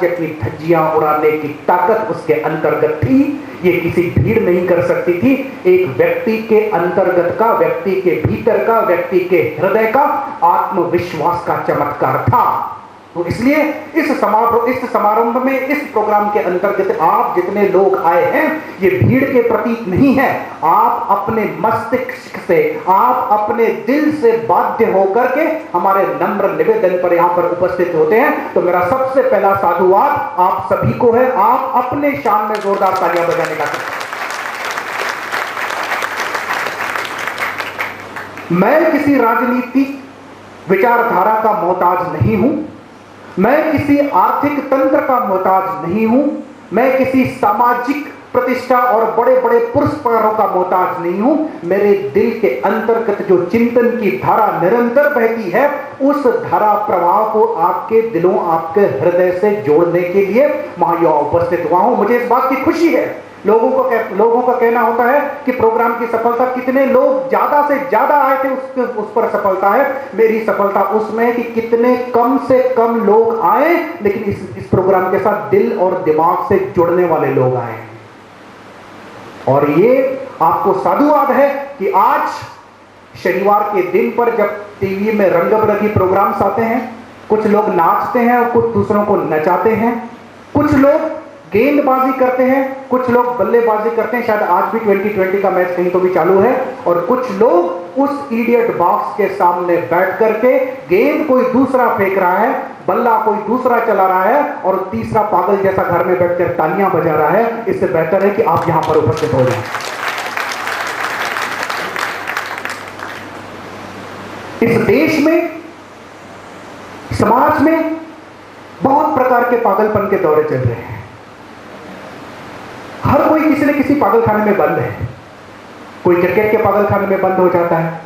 अपनी धज्जियां उड़ाने की ताकत उसके अंतर्गत थी। ये किसी भीड़ नहीं कर सकती थी। एक व्यक्ति के अंतर्गत का, व्यक्ति के भीतर का, व्यक्ति के हृदय का आत्मविश्वास का चमत्कार था। तो इसलिए इस समारंभ में, इस प्रोग्राम के अंतर्गत आप जितने लोग आए हैं, ये भीड़ के प्रतीक नहीं है। आप अपने मस्तिष्क से, आप अपने दिल से बाध्य होकर के हमारे नम्र निवेदन पर यहां पर उपस्थित होते हैं। तो मेरा सबसे पहला साधुवाद आप सभी को है। आप अपने शान में जोरदार तालियां बजाने का। मैं किसी राजनीतिक विचारधारा का मोहताज नहीं हूं, मैं किसी आर्थिक तंत्र का मोहताज नहीं हूं, मैं किसी सामाजिक प्रतिष्ठा और बड़े बड़े पुरस्कारों का मोहताज नहीं हूं। मेरे दिल के अंतर्गत जो चिंतन की धारा निरंतर बहती है, उस धारा प्रवाह को आपके दिलों, आपके हृदय से जोड़ने के लिए वहां यहां उपस्थित हुआ हूं। मुझे इस बात की खुशी है। लोगों का कहना होता है कि प्रोग्राम की सफलता, कितने लोग ज्यादा से ज्यादा आए थे उस पर सफलता है। मेरी सफलता उसमें है कि कितने कम से कम लोग आए, लेकिन इस प्रोग्राम के साथ दिल और दिमाग से जुड़ने वाले लोग आए। और ये आपको साधुवाद है कि आज शनिवार के दिन पर जब टीवी में रंग बिरंगी प्रोग्राम्स आते हैं, कुछ लोग नाचते हैं और कुछ दूसरों को नचाते हैं, कुछ लोग गेंदबाजी करते हैं, कुछ लोग बल्लेबाजी करते हैं। शायद आज भी 2020 का मैच कहीं तो भी चालू है। और कुछ लोग उस इडियट बॉक्स के सामने बैठ करके गेंद कोई दूसरा फेंक रहा है, बल्ला कोई दूसरा चला रहा है, और तीसरा पागल जैसा घर में बैठकर तालियां बजा रहा है। इससे बेहतर है कि आप यहां पर उपस्थित हो जाएं। इस देश में, समाज में बहुत प्रकार के पागलपन के दौरे चल रहे हैं। हर कोई किसी न किसी पागलखाने में बंद है। कोई क्रिकेट के पागलखाने में बंद हो जाता है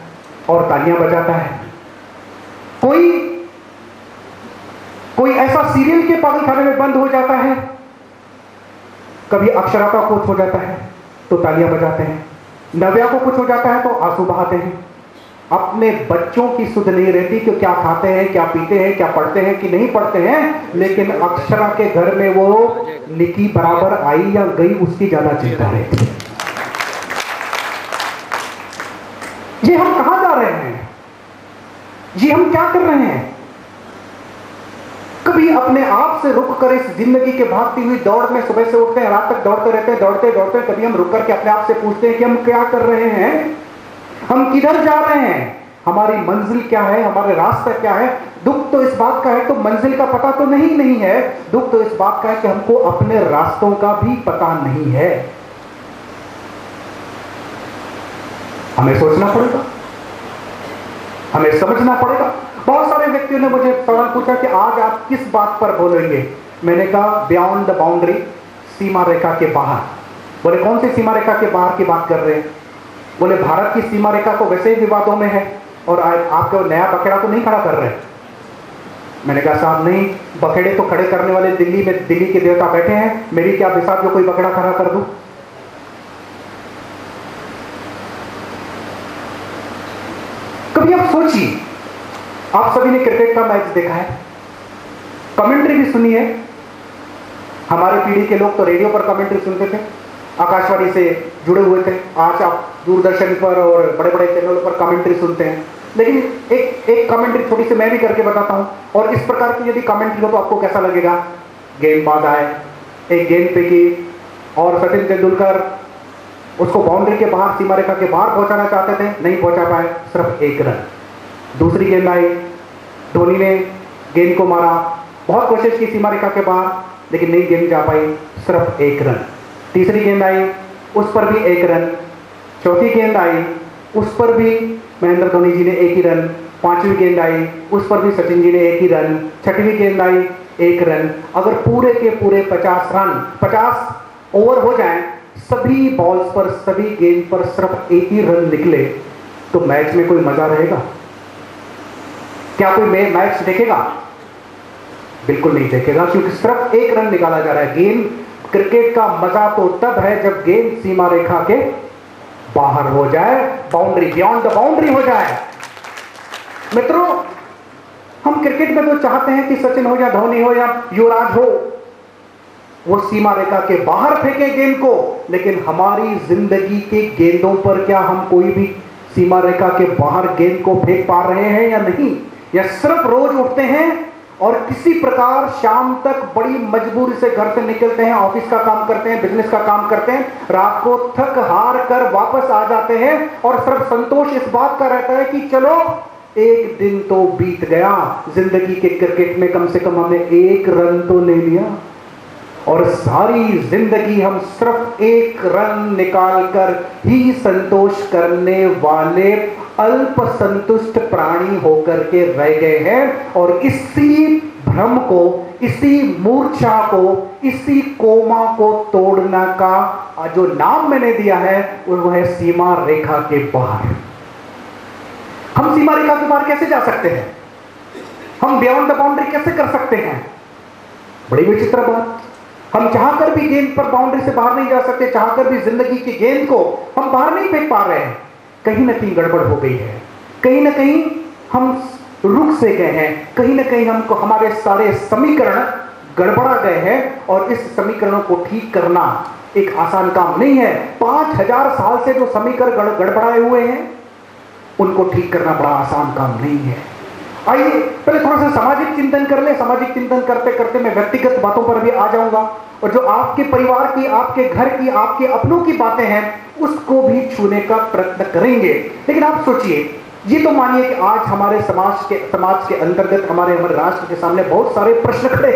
और तालियां बजाता है, कोई ऐसा सीरियल के पागलखाने में बंद हो जाता है, कभी अक्षरा का कुछ हो जाता है तो तालियां बजाते हैं, नव्या को कुछ हो जाता है तो आंसू बहाते हैं। अपने बच्चों की सुध नहीं रहती कि क्या खाते हैं, क्या पीते हैं, क्या पढ़ते हैं कि नहीं पढ़ते हैं, लेकिन अक्षरा के घर में वो निकी बराबर आई या गई उसकी ज्यादा चिंता रहती है। ये हम कहां जा रहे हैं? ये हम क्या कर रहे हैं? कभी अपने आप से रुक कर इस जिंदगी के भागती हुई दौड़ में सुबह से उठते हैं, रात तक दौड़ते रहते हैं, दौड़ते दौड़ते कभी हम रुक करके अपने आप से पूछते हैं कि हम क्या कर रहे हैं, हम किधर जा रहे हैं, हमारी मंजिल क्या है, हमारे रास्ता क्या है। दुख तो इस बात का है तो मंजिल का पता तो नहीं है, दुख तो इस बात का है कि हमको अपने रास्तों का भी पता नहीं है। हमें सोचना पड़ेगा, हमें समझना पड़ेगा। बहुत सारे व्यक्तियों ने मुझे सवाल पूछा कि आज आप किस बात पर बोलेंगे। मैंने कहा बियॉन्ड द बाउंड्री, सीमा रेखा के बाहर। बोले कौन सी सीमा रेखा के बाहर की बात कर रहे हैं? बोले भारत की सीमा रेखा तो वैसे ही विवादों में है और आप नया बखेड़ा तो नहीं खड़ा कर रहे। मैंने कहा साहब नहीं, बखेड़े तो खड़े करने वाले दिल्ली के देवता बैठे हैं, मेरी क्या बिसात जो कोई बखेड़ा खड़ा कर दूं? कभी आप सोचिए, आप सभी ने क्रिकेट का मैच देखा है, कमेंट्री भी सुनी है। हमारे पीढ़ी के लोग तो रेडियो पर कमेंट्री सुनते थे, आकाशवाणी से जुड़े हुए थे। आज आप दूरदर्शन पर और बड़े बड़े चैनलों पर कमेंट्री सुनते हैं। लेकिन एक कमेंट्री थोड़ी सी मैं भी करके बताता हूं, और इस प्रकार की यदि कमेंट्री हो तो आपको कैसा लगेगा। गेंदबाज आए, एक गेंद फेंकी और सचिन तेंदुलकर उसको बाउंड्री के बाहर, सीमा रेखा के बाहर पहुंचाना चाहते थे, नहीं पहुंचा पाए, सिर्फ 1 रन। दूसरी गेंद आई, धोनी ने गेंद को मारा, बहुत कोशिश की सीमा रेखा के बाहर, लेकिन नहीं गेंद जा पाई, सिर्फ 1 रन। तीसरी गेंद आई, उस पर भी 1 रन। चौथी गेंद आई, उस पर भी महेंद्र धोनी जी ने 1 ही रन। पांचवी गेंद आई, उस पर भी सचिन जी ने 1 ही रन। छठवीं गेंद आई, 1 रन। अगर पूरे के पूरे 50 ओवर हो जाएं, सभी बॉल्स पर, सभी गेंद पर सिर्फ 1 ही रन निकले, तो मैच में कोई मजा रहेगा? क्या कोई मैच देखेगा? बिल्कुल नहीं देखेगा, क्योंकि सिर्फ 1 रन निकाला जा रहा है। गेंद, क्रिकेट का मजा तो तब है जब गेंद सीमा रेखा के बाहर हो जाए, बाउंड्री, बियॉन्ड द बाउंड्री हो जाए। मित्रों, हम क्रिकेट में तो चाहते हैं कि सचिन हो या धोनी हो या युवराज हो, वो सीमा रेखा के बाहर फेंके गेंद को, लेकिन हमारी जिंदगी के गेंदों पर क्या हम कोई भी सीमा रेखा के बाहर गेंद को फेंक पा रहे हैं या नहीं? या सिर्फ रोज उठते हैं और किसी प्रकार शाम तक बड़ी मजबूरी से घर से निकलते हैं, ऑफिस का काम करते हैं, बिजनेस का काम करते हैं, रात को थक हार कर वापस आ जाते हैं और सिर्फ संतोष इस बात का रहता है कि चलो एक दिन तो बीत गया, जिंदगी के क्रिकेट में कम से कम हमने एक रन तो ले लिया। और सारी जिंदगी हम सिर्फ एक रन निकालकर ही संतोष करने वाले अल्प संतुष्ट प्राणी होकर के रह गए हैं। और इसी भ्रम को, इसी मूर्छा को, इसी कोमा को तोड़ना का जो नाम मैंने दिया है वो है सीमा रेखा के बाहर। हम सीमा रेखा के बाहर कैसे जा सकते हैं? हम बियॉन्ड द बाउंड्री कैसे कर सकते हैं? बड़ी विचित्र बात। हम चाहकर भी गेंद पर बाउंड्री से बाहर नहीं जा सकते, चाहकर भी जिंदगी की गेंद को हम बाहर नहीं फेंक पा रहे हैं। कहीं ना कहीं गड़बड़ हो गई है, कहीं ना कहीं हम रुक से गए हैं, कहीं ना कहीं हमको हमारे सारे समीकरण गड़बड़ा गए हैं। और इस समीकरणों को ठीक करना एक आसान काम नहीं है। 5000 साल से जो समीकरण गड़बड़ाए हुए हैं उनको ठीक करना बड़ा आसान काम नहीं है। आइए पहले थोड़ा सा सामाजिक चिंतन कर ले। सामाजिक चिंतन करते करते मैं व्यक्तिगत बातों पर भी आ जाऊंगा, और जो आपके परिवार की, आपके घर की, आपके अपनों की बातें हैं उसको भी छूने का प्रयत्न करेंगे। लेकिन आप सोचिए, ये तो मानिए कि आज हमारे समाज के अंतर्गत हमारे राष्ट्र के सामने बहुत सारे प्रश्न खड़े,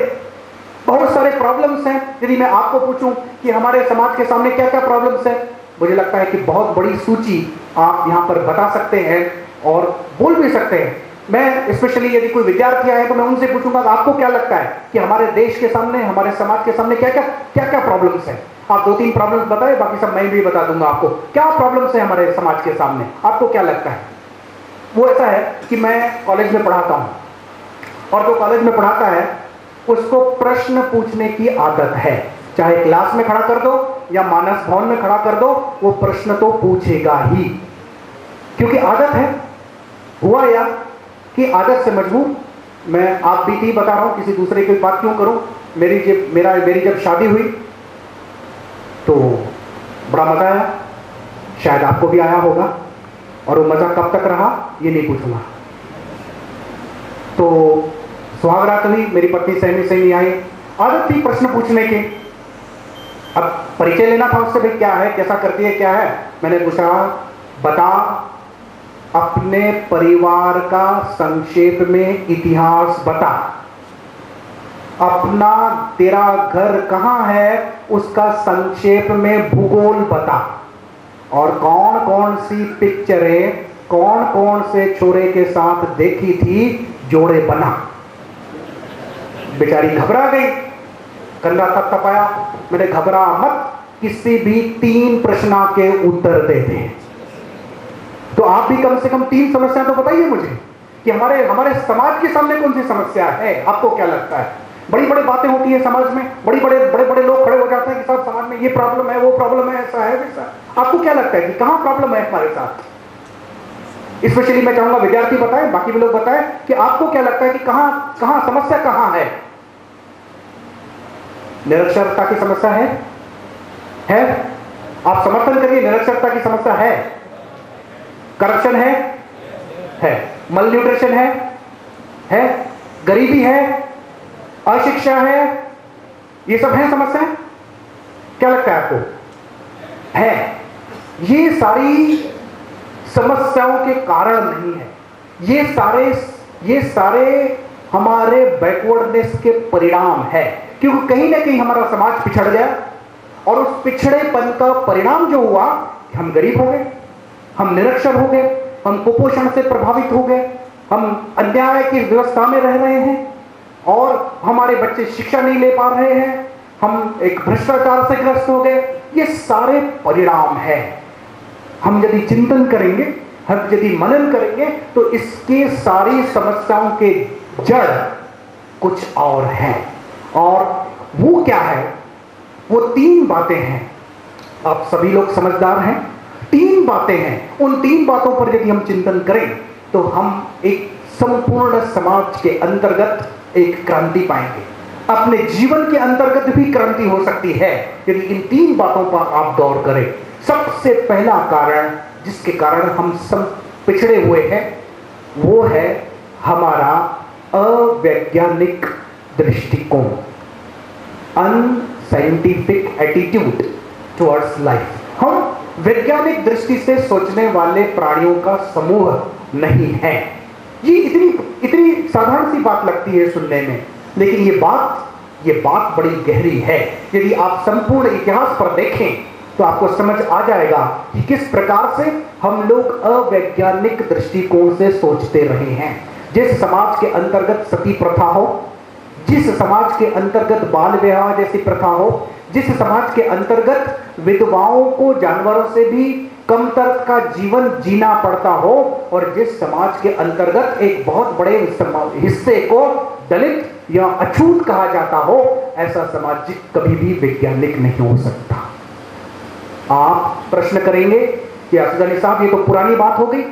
बहुत सारे प्रॉब्लम्स हैं। यदि मैं आपको पूछूं कि हमारे समाज के सामने क्या क्या प्रॉब्लम्स हैं, मुझे लगता है कि बहुत बड़ी सूची आप यहां पर बता सकते हैं और बोल भी सकते हैं। मैं स्पेशली यदि कोई विद्यार्थी आए तो मैं उनसे पूछूंगा कि आपको क्या लगता है कि हमारे देश के सामने, हमारे समाज के सामने क्या क्या प्रॉब्लम्स हैं? आप 2-3 प्रॉब्लम्स बताएं, बाकी सब मैं भी बता दूंगा आपको क्या प्रॉब्लम्स है हमारे समाज के सामने। आपको क्या लगता है? वो ऐसा है कि मैं कॉलेज में पढ़ाता हूं, और जो कॉलेज में पढ़ाता है उसको प्रश्न पूछने की आदत है। चाहे क्लास में खड़ा कर दो या मानस भवन में खड़ा कर दो, वो प्रश्न तो पूछेगा ही, क्योंकि आदत है। हुआ या कि आदत से मजबूर। मैं आप भी थी बता रहा हूं, किसी दूसरे की बात क्यों करूं। मेरी जब शादी हुई तो बड़ा मजा आया, शायद आपको भी आया होगा, और वो मजा कब तक रहा ये नहीं पूछूंगा। तो सुहागरात हुई, मेरी पत्नी सहमी से नहीं आई, आदत थी प्रश्न पूछने की। अब परिचय लेना था उससे, भाई क्या है, कैसा करती है, क्या है। मैंने पूछा, बता अपने परिवार का संक्षेप में इतिहास बता, अपना तेरा घर कहां है उसका संक्षेप में भूगोल बता, और कौन कौन सी पिक्चरें कौन कौन से छोरे के साथ देखी थी, जोड़े बना। बेचारी घबरा गई, कंधा थपथपाया। मैंने घबरा मत, किसी भी 3 प्रश्न के उत्तर दे दे। तो आप भी कम से कम 3 समस्या तो बताइए मुझे कि हमारे समाज के सामने कौन सी समस्या है। आपको क्या लगता है? बड़ी बड़ी बातें होती है समाज में, बड़े बड़े लोग खड़े हो जाते हैं कि साहब समाज में ये प्रॉब्लम है, वो प्रॉब्लम है, ऐसा है वैसा। आपको क्या लगता है कि कहां प्रॉब्लम है हमारे साथ? स्पेशली मैं चाहूंगा विद्यार्थी बताएं, बाकी भी लोग बताएं कि आपको क्या लगता है कि कहां समस्या कहां है। निरक्षरता की समस्या है? आप समर्थन करिए, निरक्षरता की समस्या है। करप्शन है। मल न्यूट्रिशन है। गरीबी है, अशिक्षा है, ये सब है समस्याएं। क्या लगता है आपको? है। ये सारी समस्याओं के कारण नहीं है, ये सारे हमारे बैकवर्डनेस के परिणाम है। क्योंकि कहीं ना कहीं हमारा समाज पिछड़ गया, और उस पिछड़ेपन का परिणाम जो हुआ, हम गरीब हो गए, हम निरक्षर हो गए, हम कुपोषण से प्रभावित हो गए, हम अन्याय की व्यवस्था में रह रहे हैं, और हमारे बच्चे शिक्षा नहीं ले पा रहे हैं, हम एक भ्रष्टाचार से ग्रस्त हो गए। ये सारे परिणाम है। हम यदि चिंतन करेंगे, हम यदि मनन करेंगे, तो इसके सारी समस्याओं के जड़ कुछ और है। और वो क्या है? वो 3 बातें हैं। आप सभी लोग समझदार हैं। 3 बातें हैं। उन 3 बातों पर यदि हम चिंतन करें तो हम एक संपूर्ण समाज के अंतर्गत एक क्रांति पाएंगे। अपने जीवन के अंतर्गत भी क्रांति हो सकती है यदि इन 3 बातों पर आप गौर करें। सबसे पहला कारण जिसके कारण हम सब पिछड़े हुए हैं वो है हमारा अवैज्ञानिक दृष्टिकोण, अनसाइंटिफिक एटीट्यूड टुवर्ड्स लाइफ। हम वैज्ञानिक दृष्टि से सोचने वाले प्राणियों का समूह नहीं है। ये इतनी साधारण सी बात लगती है सुनने में, लेकिन ये बात बड़ी गहरी है। यदि आप संपूर्ण इतिहास पर देखें तो आपको समझ आ जाएगा कि किस प्रकार से हम लोग अवैज्ञानिक दृष्टिकोण से सोचते रहे हैं। जिस समाज के अंतर्गत सती प्रथा हो, जिस समाज के अंतर्गत बाल विवाह जैसी प्रथा हो, जिस समाज के अंतर्गत विधवाओं को जानवरों से भी कमतर का जीवन जीना पड़ता हो, और जिस समाज के अंतर्गत एक बहुत बड़े हिस्से को दलित या अछूत कहा जाता हो, ऐसा समाज कभी भी वैज्ञानिक नहीं हो सकता। आप प्रश्न करेंगे कि असद अली साहब ये तो पुरानी बात हो गई,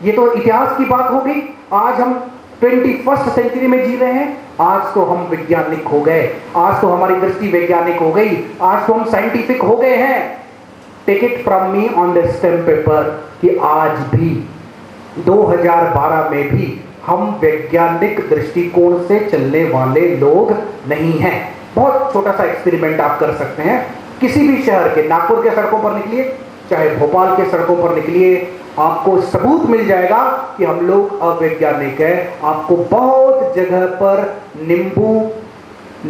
ये तो इतिहास की बात हो गई, आज हम 21st सेंचुरी में जी रहे हैं, आज तो हम वैज्ञानिक हो गए, आज तो हमारी दृष्टि वैज्ञानिक हो गई, आज तो हम साइंटिफिक हो गए हैं। Take it from me on the stamp paper कि आज भी 2012 में भी हम वैज्ञानिक दृष्टिकोण से चलने वाले लोग नहीं हैं। बहुत छोटा सा एक्सपेरिमेंट आप कर सकते हैं। किसी भी शहर के, नागपुर के सड़कों पर निकलिए, चाहे भोपाल के सड़कों पर निकलिए, आपको सबूत मिल जाएगा कि हम लोग अवैज्ञानिक हैं। आपको बहुत जगह पर नींबू,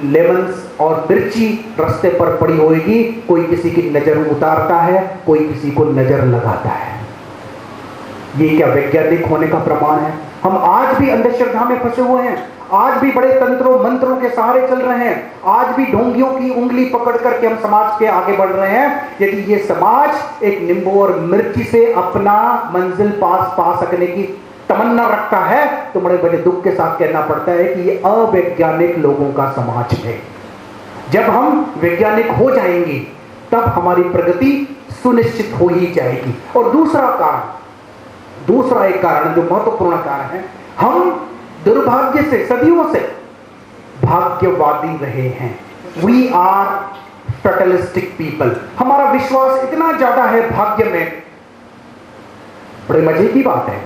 लेमन्स और मिर्ची रास्ते पर पड़ी होगी। कोई किसी की नजर उतारता है, कोई किसी को नजर लगाता है। ये क्या वैज्ञानिक होने का प्रमाण है? हम आज भी अंधश्रद्धा में फंसे हुए हैं, आज भी बड़े तंत्रों मंत्रों के सहारे चल रहे हैं, आज भी ढोंगियों की उंगली पकड़ करके हम समाज के आगे बढ़ रहे हैं। यदि ये समाज एक नींबू और मिर्ची से अपना मंजिल पा सकने की तमन्ना रखता है तो बड़े दुख के साथ कहना पड़ता है कि ये अवैज्ञानिक लोगों का समाज है। जब हम वैज्ञानिक हो जाएंगे तब हमारी प्रगति सुनिश्चित हो ही जाएगी। और दूसरा एक कारण जो महत्वपूर्ण कारण है, हम दुर्भाग्य से सदियों से भाग्यवादी रहे हैं। We are fatalistic people. हमारा विश्वास इतना ज्यादा है भाग्य में, बड़े मजे की बात है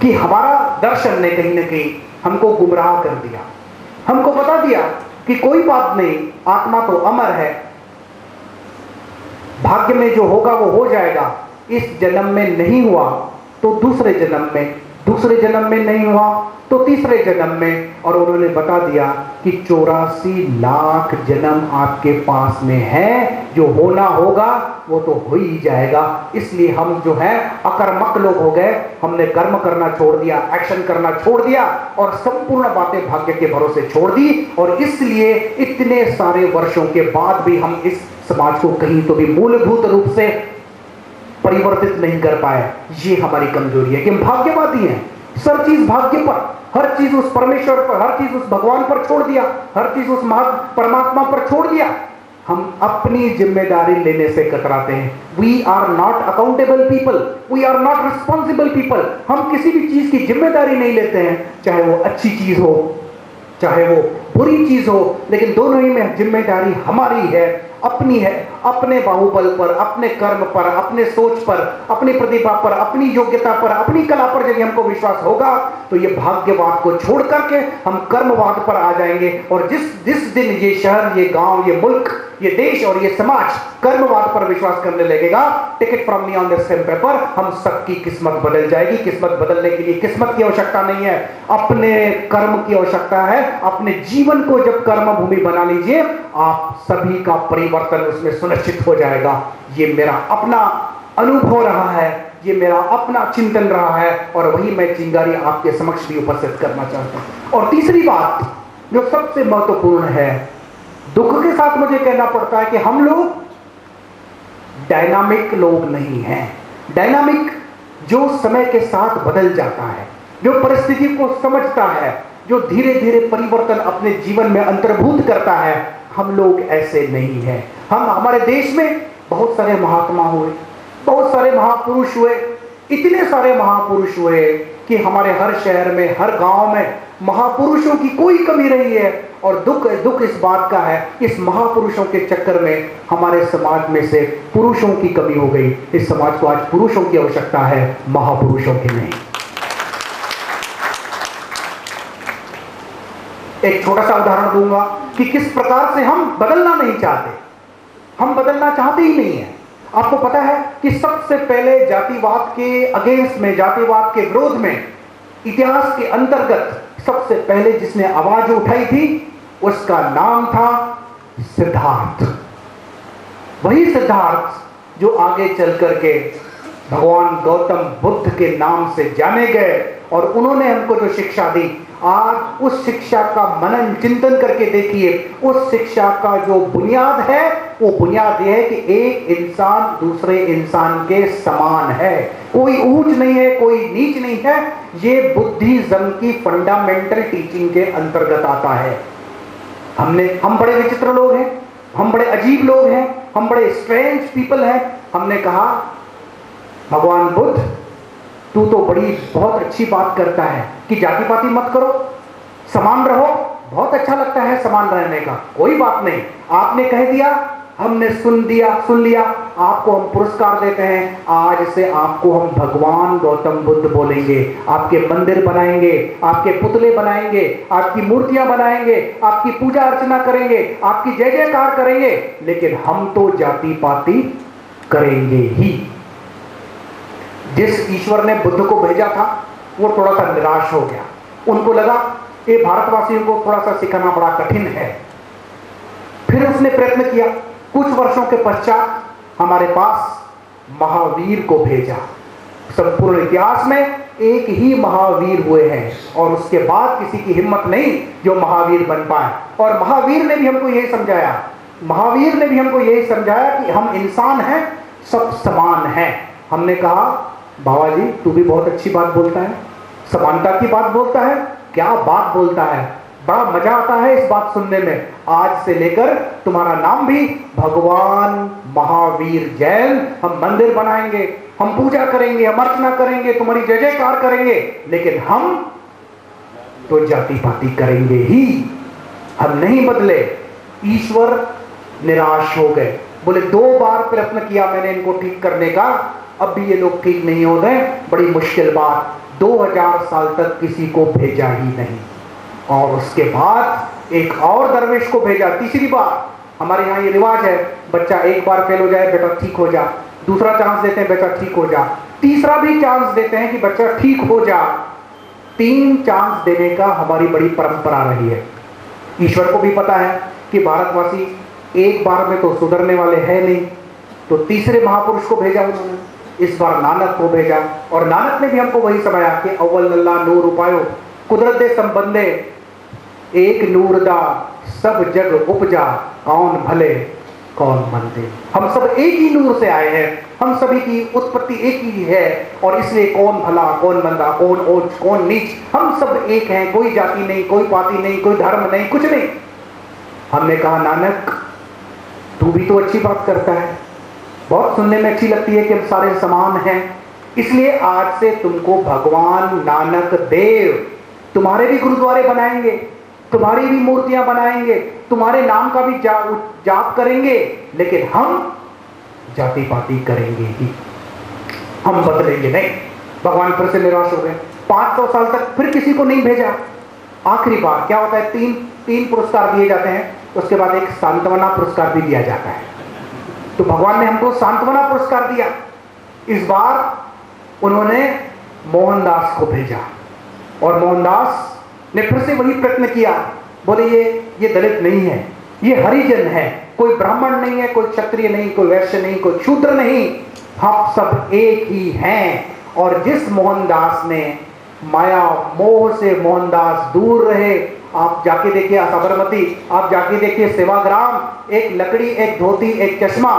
कि हमारा दर्शन ने कहीं ना कहीं हमको गुमराह कर दिया। हमको बता दिया कि कोई बात नहीं, आत्मा तो अमर है, भाग्य में जो होगा वो हो जाएगा। इस जन्म में नहीं हुआ तो दूसरे जन्म में, दूसरे जन्म में नहीं हुआ तो तीसरे जन्म में। और उन्होंने बता दिया कि 84 लाख जन्म आपके पास में है, जो होना होगा वो तो हो ही जाएगा। इसलिए हम जो है अकर्मक लोग हो गए, हमने कर्म करना छोड़ दिया, एक्शन करना छोड़ दिया और संपूर्ण बातें भाग्य के भरोसे छोड़ दी। और इसलिए इतने सारे वर्षों के बाद भी हम इस समाज को कहीं तो भी मूलभूत रूप से परिवर्तित नहीं कर पाए। ये हमारी कमजोरी है कि हम भाग्यवादी हैं। सब चीज भाग्य पर, हर चीज उस परमेश्वर पर, हर चीज उस भगवान पर छोड़ दिया, हर चीज उस परमात्मा पर छोड़ दिया। हम अपनी जिम्मेदारी लेने से कतराते हैं। We are not accountable people, we are not responsible people. हम किसी भी चीज की जिम्मेदारी नहीं लेते हैं, चाहे वो अच्छी चीज हो चाहे वो बुरी चीज हो, लेकिन दोनों ही में जिम्मेदारी हमारी है, अपनी है। अपने बाहुबल पर, अपने कर्म पर, अपने सोच पर, अपनी प्रतिभा पर, अपनी योग्यता पर, अपनी कला पर यदि हमको विश्वास होगा तो ये भाग्यवाद को छोड़ करके हम कर्मवाद पर आ जाएंगे। और जिस दिन ये शहर, ये गांव, ये मुल्क, ये देश और ये समाज कर्मवाद पर विश्वास करने लगेगा, ticket from me on the stamp paper, हम सबकी किस्मत बदल जाएगी। किस्मत बदलने के लिए किस्मत की आवश्यकता नहीं है, अपने कर्म की आवश्यकता है। अपने जीवन को जब कर्म भूमि बना लीजिए, आप सभी का परिवर्तन उसमें सुनिश्चित हो जाएगा। ये मेरा अपना अनुभव रहा है, ये मेरा अपना चिंतन रहा है और वही मैं चिंगारी आपके समक्ष भी उपस्थित करना चाहता हूं। और तीसरी बात जो सबसे महत्वपूर्ण है, दुख के साथ मुझे कहना पड़ता है कि हम लोग डायनामिक लोग नहीं हैं। डायनामिक जो समय के साथ बदल जाता है, जो परिस्थिति को समझता है, जो धीरे धीरे परिवर्तन अपने जीवन में अंतर्भूत करता है, हम लोग ऐसे नहीं हैं। हमारे देश में बहुत सारे महात्मा हुए, बहुत सारे महापुरुष हुए, इतने सारे महापुरुष हुए कि हमारे हर शहर में, हर गांव में महापुरुषों की कोई कमी नहीं है। और दुख इस बात का है, इस महापुरुषों के चक्कर में हमारे समाज में से पुरुषों की कमी हो गई। इस समाज को आज पुरुषों की आवश्यकता है, महापुरुषों की नहीं। एक छोटा सा उदाहरण दूंगा कि किस प्रकार से हम बदलना नहीं चाहते। हम बदलना चाहते ही नहीं है। आपको पता है कि सबसे पहले जातिवाद के अगेंस्ट में, जातिवाद के विरोध में, इतिहास के अंतर्गत सबसे पहले जिसने आवाज उठाई थी उसका नाम था सिद्धार्थ। वही सिद्धार्थ जो आगे चल करके भगवान गौतम बुद्ध के नाम से जाने गए और उन्होंने हमको जो शिक्षा दी, आज उस शिक्षा का मनन चिंतन करके देखिए। उस शिक्षा का जो बुनियाद है वो बुनियाद यह है कि एक इंसान दूसरे इंसान के समान है, कोई ऊंच नहीं है, कोई नीच नहीं है। ये बुद्धिज्म की फंडामेंटल टीचिंग के अंतर्गत आता है। हम बड़े विचित्र लोग हैं, हम बड़े अजीब लोग हैं, हम बड़े स्ट्रेंज पीपल हैं। हमने कहा भगवान बुद्ध तू तो बहुत अच्छी बात करता है कि जाति पाति मत करो, समान रहो। बहुत अच्छा लगता है समान रहने का, कोई बात नहीं। आपने कह दिया, हमने सुन लिया, आपको हम पुरस्कार देते हैं। आज से आपको हम भगवान गौतम बुद्ध बोलेंगे। आपके मंदिर बनाएंगे, आपके पुतले बनाएंगे, आपकी मूर्तियां बनाएंगे, आपकी पूजा अर्चना करेंगे, आपकी जय जयकार करेंगे, लेकिन हम तो जाति पाति करेंगे ही। जिस ईश्वर ने बुद्ध को भेजा था वो थोड़ा सा निराश हो गया। उनको लगा ये भारतवासियों को थोड़ा सा सिखाना बड़ा कठिन है। फिर उसने प्रयत्न किया। कुछ वर्षों के पश्चात हमारे पास महावीर को भेजा। संपूर्ण इतिहास में एक ही महावीर हुए हैं और उसके बाद किसी की हिम्मत नहीं जो महावीर बन पाए। और महावीर ने भी हमको यही समझाया कि हम इंसान हैं, सब समान हैं। हमने कहा बाबा जी तू भी बहुत अच्छी बात बोलता है, समानता की बात बोलता है, क्या बात बोलता है, बड़ा मजा आता है इस बात सुनने में। आज से लेकर तुम्हारा नाम भी भगवान महावीर जैन। हम मंदिर बनाएंगे, हम पूजा करेंगे, हम अर्चना करेंगे, तुम्हारी जय जयकार करेंगे, लेकिन हम तो जाति पाति करेंगे ही, हम नहीं बदले। ईश्वर निराश हो गए, बोले 2 बार प्रयत्न किया मैंने इनको ठीक करने का, अब भी ये लोग ठीक नहीं हो रहे, बड़ी मुश्किल बात। 2000 साल तक किसी को भेजा ही नहीं। और उसके बाद एक और दरवेश को भेजा, तीसरी बार। हमारे यहाँ ये रिवाज है, बच्चा एक बार फेल हो जाए बेटा ठीक हो जा, दूसरा चांस देते हैं बेटा ठीक हो जा, तीसरा भी चांस देते हैं कि बच्चा ठीक हो जा। 3 चांस देने का हमारी बड़ी परंपरा रही है। ईश्वर को भी पता है कि भारतवासी एक बार में तो सुधरने वाले हैं नहीं, तो तीसरे महापुरुष को भेजा उन्होंने। इस बार नानक को भेजा और नानक ने भी हमको वही समझाया कि अव्वल नल्ला नूर उपायो कुदरत दे संबंधे, एक नूर दा सब जग उपजा, कौन भले कौन मंदे। हम सब एक ही नूर से आए हैं, हम सभी की उत्पत्ति एक ही है, और इसलिए कौन भला कौन मंदा, कौन ऊंच कौन नीच, हम सब एक हैं। कोई जाति नहीं, कोई पाति नहीं, कोई धर्म नहीं, कुछ नहीं। हमने कहा नानक तू भी तो अच्छी बात करता है, बहुत सुनने में अच्छी लगती है कि हम सारे समान हैं, इसलिए आज से तुमको भगवान नानक देव, तुम्हारे भी गुरुद्वारे बनाएंगे, तुम्हारी भी मूर्तियां बनाएंगे, तुम्हारे नाम का भी जाप करेंगे, लेकिन हम जाति पाति करेंगे ही, हम बदलेंगे नहीं। भगवान फिर से निराश हो गए। 500 साल तक फिर किसी को नहीं भेजा। आखिरी बार क्या होता है, 3 पुरस्कार दिए जाते हैं, उसके बाद एक सांत्वना पुरस्कार भी दिया जाता है। तो भगवान ने हमको सांत्वना पुरस्कार दिया। इस बार उन्होंने मोहनदास को भेजा और मोहनदास ने फिर से वही प्रयत्न किया। बोले ये दलित नहीं है, ये हरिजन है, कोई ब्राह्मण नहीं है, कोई क्षत्रिय नहीं, कोई वैश्य नहीं, कोई शूद्र नहीं, हम सब एक ही हैं। और जिस मोहनदास ने माया मोह से मोहनदास दूर रहे, आप जाके देखिए साबरमती, आप जाके देखिए सेवाग्राम, एक लकड़ी, एक धोती, एक चश्मा,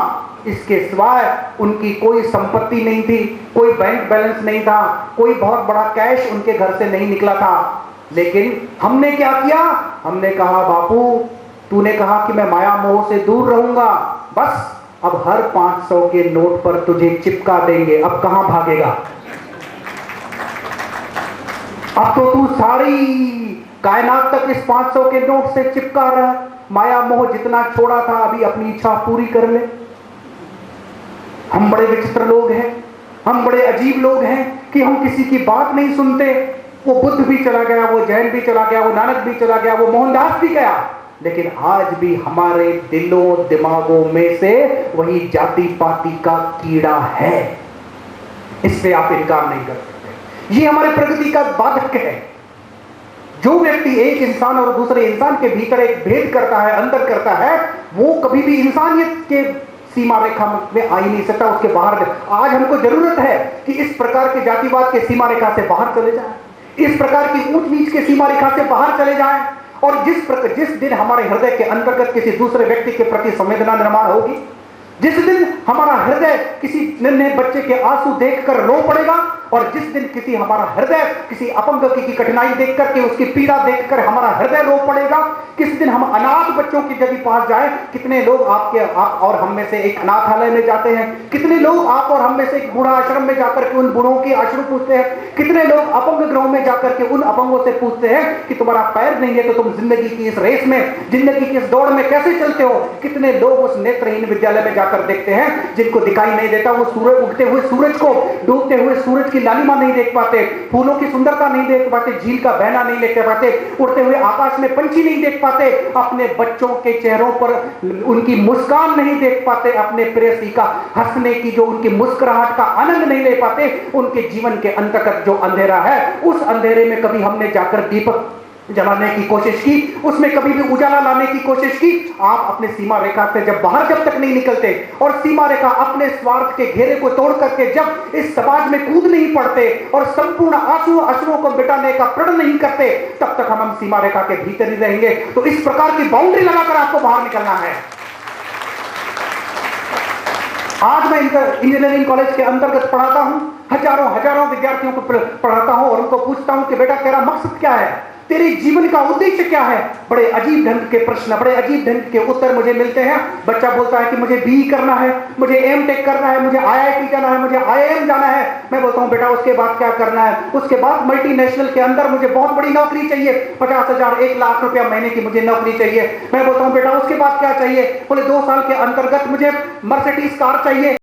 इसके सिवाय उनकी कोई संपत्ति नहीं थी, कोई बैंक बैलेंस नहीं था, कोई बहुत बड़ा कैश उनके घर से नहीं निकला था। लेकिन हमने क्या किया, हमने कहा बापू तूने कहा कि मैं माया मोह से दूर रहूंगा, बस अब हर 500 के नोट पर तुझे चिपका देंगे, अब कहां भागेगा। अब तो तू सारी कायनात तक इस 500 के नोट से चिपका रहा, माया मोह जितना छोड़ा था अभी अपनी इच्छा पूरी कर ले। हम बड़े विचित्र लोग हैं, हम बड़े अजीब लोग हैं कि हम किसी की बात नहीं सुनते। वो बुद्ध भी चला गया, वो जैन भी चला गया, वो नानक भी चला गया, वो मोहनदास भी गया, लेकिन आज भी हमारे दिलों दिमागों में से वही जाति पाति का कीड़ा है। इससे आप इनकार नहीं कर सकते। ये हमारे प्रगति का बाधक है। जो व्यक्ति एक इंसान और दूसरे इंसान के भीतर एक भेद करता है, अंतर करता है, वो कभी भी इंसानियत के सीमा रेखा में आ ही नहीं सकता, उसके बाहर। आज हमको जरूरत है कि इस प्रकार के जातिवाद के सीमा रेखा से बाहर चले जाएं, इस प्रकार की ऊंच नीच के सीमा रेखा से बाहर चले जाएं, और जिस दिन हमारे हृदय के अंतर्गत किसी दूसरे व्यक्ति के प्रति संवेदना निर्माण होगी, जिस दिन हमारा हृदय किसी नन्हे बच्चे के आंसू देखकर रो पड़ेगा, और जिस दिन किसी हमारा हृदय किसी अपंग की कठिनाई देखकर के उसकी पीड़ा देखकर हमारा हृदय रो पड़ेगा, किस दिन हम अनाथ बच्चों की यदि पास जाए, कितने लोग आप और हम में से एक अनाथालय में जाते हैं, कितने लोग आप और हम में से एक बूढ़ा आश्रम में जाकर के उन बूढ़ों के आश्रम पूछते हैं, कितने लोग अपंग गृहों में जाकर के उन अपंगों से पूछते हैं कि तुम्हारा पैर नहीं है तो तुम जिंदगी की इस रेस में, जिंदगी की इस दौड़ में कैसे चलते हो। कितने लोग उस नेत्रहीन विद्यालय में जाकर देखते हैं जिनको दिखाई नहीं देता, वो सूरज उगते हुए सूरज को, डूबते हुए सूरज की लालिमा नहीं देख पाते, फूलों की सुंदरता नहीं देख पाते, झील का बहना नहीं देख पाते, उड़ते हुए आकाश में पंछी नहीं देख पाते, अपने बच्चों के चेहरों पर उनकी मुस्कान नहीं देख पाते, अपने प्रेयसी का हंसने की जो उनकी मुस्कुराहट का आनंद नहीं ले पाते। उनके जीवन के अंतर्गत जो अंधेरा है, उस अंधेरे में कभी हमने जाकर दीपक जलाने की कोशिश की, उसमें कभी भी उजाला लाने की कोशिश की। आप अपने सीमा रेखा से जब बाहर जब तक नहीं निकलते और सीमा रेखा अपने स्वार्थ के घेरे को तोड़ करके जब इस समाज में कूद नहीं पड़ते और संपूर्ण अश्रुओं को मिटाने का प्रण नहीं करते, तब तक हम सीमा रेखा के भीतर ही रहेंगे। तो इस प्रकार की बाउंड्री लगाकर आपको बाहर निकलना है। आज मैं इंजीनियरिंग कॉलेज के अंतर्गत पढ़ाता हूं, हजारों विद्यार्थियों को पढ़ाता हूं और उनको पूछता हूं कि बेटा तेरा मकसद क्या है, तेरे जीवन का उद्देश्य क्या है। बड़े अजीब ढंग के प्रश्न, बड़े अजीब ढंग के उत्तर मुझे मिलते हैं। बच्चा बोलता है कि मुझे बीई करना है, मुझे एमटेक करना है, मुझे आईआईटी जाना है, मुझे आईआईएम जाना है। मैं बोलता हूं बेटा उसके बाद क्या करना है। उसके बाद मल्टीनेशनल के अंदर मुझे बहुत बड़ी नौकरी चाहिए, 50,000 1 लाख रुपया महीने की मुझे नौकरी चाहिए। मैं बोलता हूं बेटा उसके बाद क्या चाहिए। बोले 2 साल के अंतर्गत मुझे मर्सिडीज कार चाहिए।